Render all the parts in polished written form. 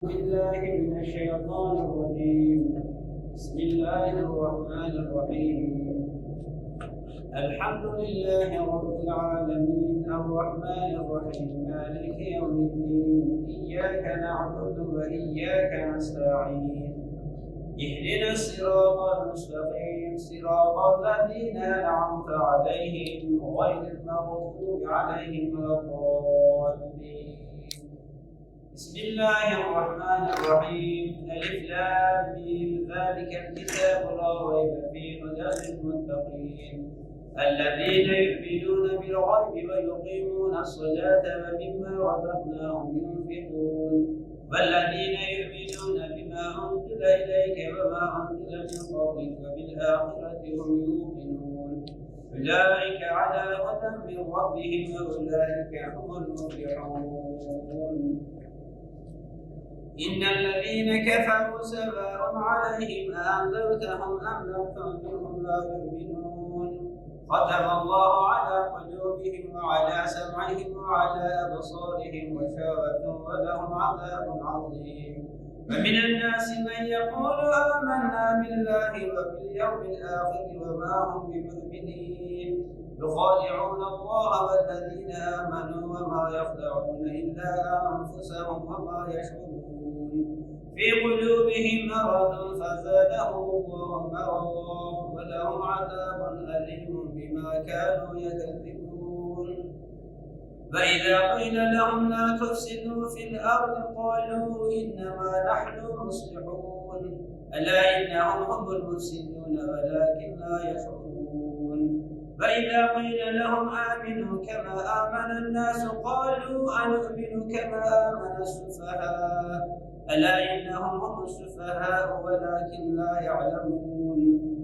بالله من الشيطان الرجيم. بسم الله الرحمن الرحيم. الحمد لله رب العالمين الرحمن الرحيم مالك يوم الدين إياك نعبد وإياك نستعين اهدنا الصراط المستقيم صراط الذين أنعمت عليهم غير المغضوب عليهم ولا الضالين. بسم الله الرحمن الرحيم. ألف لام ميم ذلك الكتاب لا ريب فيه هدى للمتقين الذين يؤمنون بالغيب ويقيمون الصلاة ومما رزقناهم ينفقون والذين يؤمنون بما أنزل إليك وما أنزل من قبلك وبالآخرة هم يوقنون أولئك على هدى من ربهم وأولئك هم المفلحون. إن الذين كفروا سواء عليهم أأنذرتهم أم لم تنذرهم لا يؤمنون ختم الله على قلوبهم وعلى سمعهم وعلى أبصارهم غشاوة ولهم عذاب عظيم. ومن الناس من يقول آمنا بالله وباليوم الآخر وما هم بمؤمنين يخادعون الله والذين آمنوا وما يخدعون إلا أنفسهم وما يشعرون في قلوبهم مرض فزادهم الله مرضا ولهم عذاب أليم بما كانوا يكذبون. وإذا قيل لهم لا تفسدوا في الأرض قالوا إنما نحن مصلحون ألا إنهم هم المفسدون ولكن لا يشعرون. وإذا قيل لهم آمنوا كما آمن الناس قالوا أنؤمن كما آمن السفهاء ألا إنهم هم السفهاء ولكن لا يعلمون.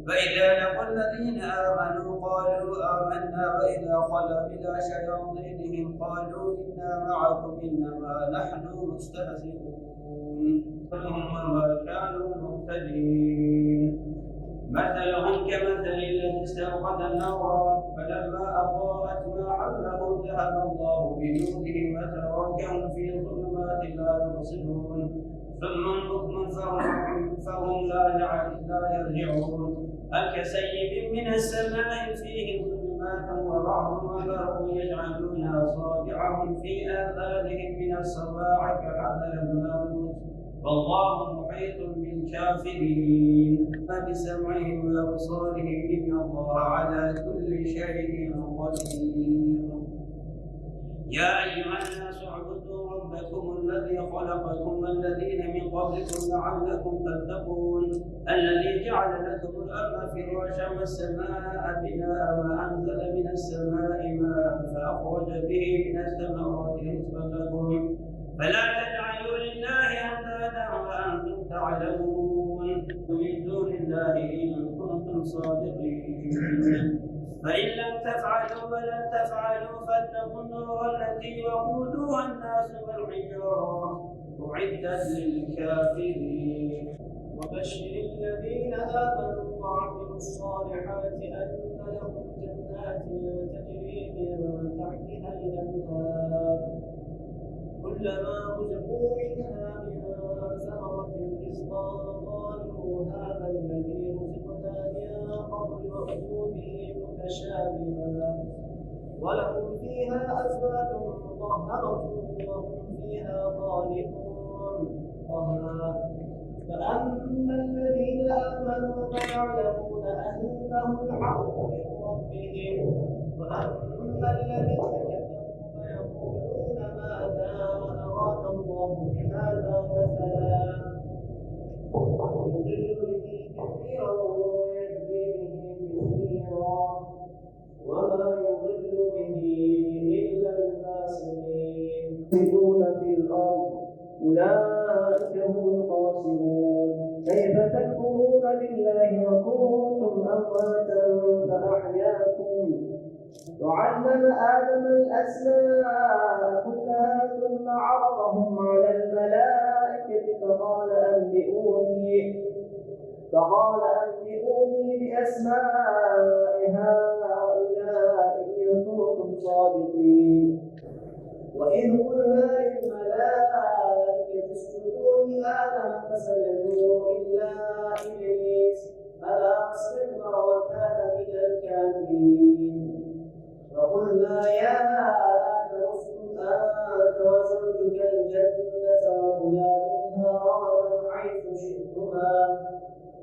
وإذا لقوا الذين آمنوا قالوا آمنا وإذا خلوا إلى شياطينهم قالوا إنا معكم إنما نحن مستهزئون وما كانوا مهتدين. مثلهم كمثل الذي استوقد نارا فلما أضاءت ما حوله ذهب الله بنورهم وتركهم في ظلمات لا يبصرون ثم بكم فهم لا يرجعون. كسيب من السماء فيه ظلمات ورعد وبرق يجعلون أصابعهم في آذانهم من الصواعق حذر الموت والله محيط بالكافرين. فبسمعهم وأبصارهم إن الله على كل شيء قدير. يا أيها الناس اعبدوا ربكم الذي خلقكم والذين من قبلكم لعلكم تتقون الذي جعل لكم الأرض فراشا والسماء بناء وأنزل من السماء ماء فأخرج به من الثمرات رزقا لكم فلا تجعلوا لله أندادا وأنتم تعلمون من دون الله إن كنتم صادقين. فإن لم تفعلوا ولن تفعلوا فاتقوا النار التي وقودها الناس والحجارة أعدت للكافرين. وبشر الذين آمنوا وعملوا الصالحات أن لهم جنات تجري من تحتها الأنهار كلما رزقوا منها من ثمرة رزقا قالوا هذا الذي رزقنا من قبل وأتوا به متشابها ولهم فيها أزواج مطهرة وهم فيها خالدون. فأما الذين آمنوا فيعلمون أنه الحق من ربهم وأما الذين كفروا فيقولون ماذا أراد الله بهذا مثلا يضل به كثيرا ويهدي به كثيرا وما يضل به إلا الفاسقين يفسدون في الأرض أولئك هم الخاسرون. كيف تكفرون بالله وكنتم أمواتا فأحياكم وعلم آدم الأسماء كلها ثم عرضهم على الملائكة فقال أنبئوني بأسماء هؤلاء إن كنتم صادقين. وإذ قلنا للملائكة اسجدوا آدم فسجدوا إلا إبليس أبى واستكبر وكان من الكافرين فقلنا يا آدم اسكن أنت وزوجك الجنة وكلا منها رغدا حيث شئتما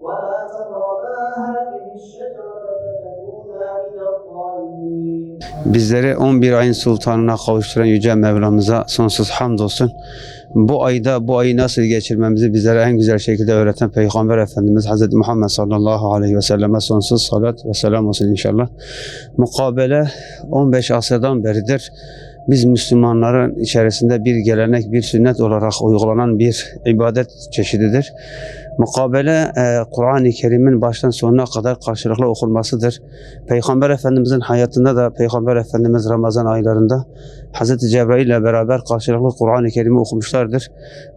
ولا تقربا هذه الشجرة فتكونا من الظالمين. Bizleri 11 ayın sultanına kavuşturan Yüce Mevlamıza sonsuz hamdolsun. Bu ayı nasıl geçirmemizi bizlere en güzel şekilde öğreten Peygamber Efendimiz Hz. Muhammed sallallahu aleyhi ve selleme sonsuz salat ve selam olsun inşallah. Mukabele 15 asırdan beridir biz Müslümanların içerisinde bir gelenek, bir sünnet olarak uygulanan bir ibadet çeşididir. Mukabele Kur'an-ı Kerim'in baştan sonuna kadar karşılıklı okunmasıdır. Peygamber Efendimizin hayatında da Peygamber Efendimiz Ramazan aylarında Hz. Cebrail ile beraber karşılıklı Kur'an-ı Kerim'i okumuşlardır.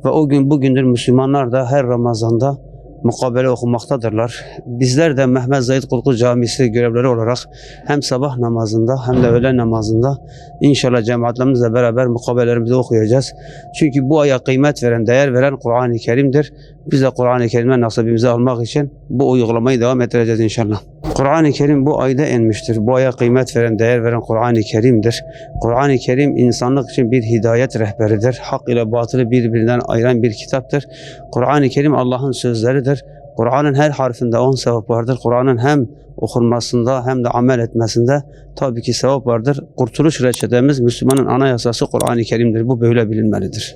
Ve o gün bugündür Müslümanlar da her Ramazan'da mukabele okumaktadırlar. Bizler de Mehmet Zahid Korkut Camisi görevleri olarak hem sabah namazında hem de öğlen namazında inşallah cemaatlerimizle beraber mukabelelerimizi okuyacağız. Çünkü bu aya kıymet veren, değer veren Kur'an-ı Kerim'dir. Biz de Kur'an-ı Kerim'den nasibimizi almak için bu uygulamayı devam ettireceğiz inşallah. Kur'an-ı Kerim bu ayda inmiştir. Bu aya kıymet veren, değer veren Kur'an-ı Kerim'dir. Kur'an-ı Kerim insanlık için bir hidayet rehberidir. Hak ile batılı birbirinden ayıran bir kitaptır. Kur'an-ı Kerim Allah'ın sözleridir. Kur'an'ın her harfinde 10 sevap vardır. Kur'an'ın hem okunmasında hem de amel etmesinde tabii ki sevap vardır. Kurtuluş reçetemiz, Müslümanın anayasası Kur'an-ı Kerim'dir. Bu böyle bilinmelidir.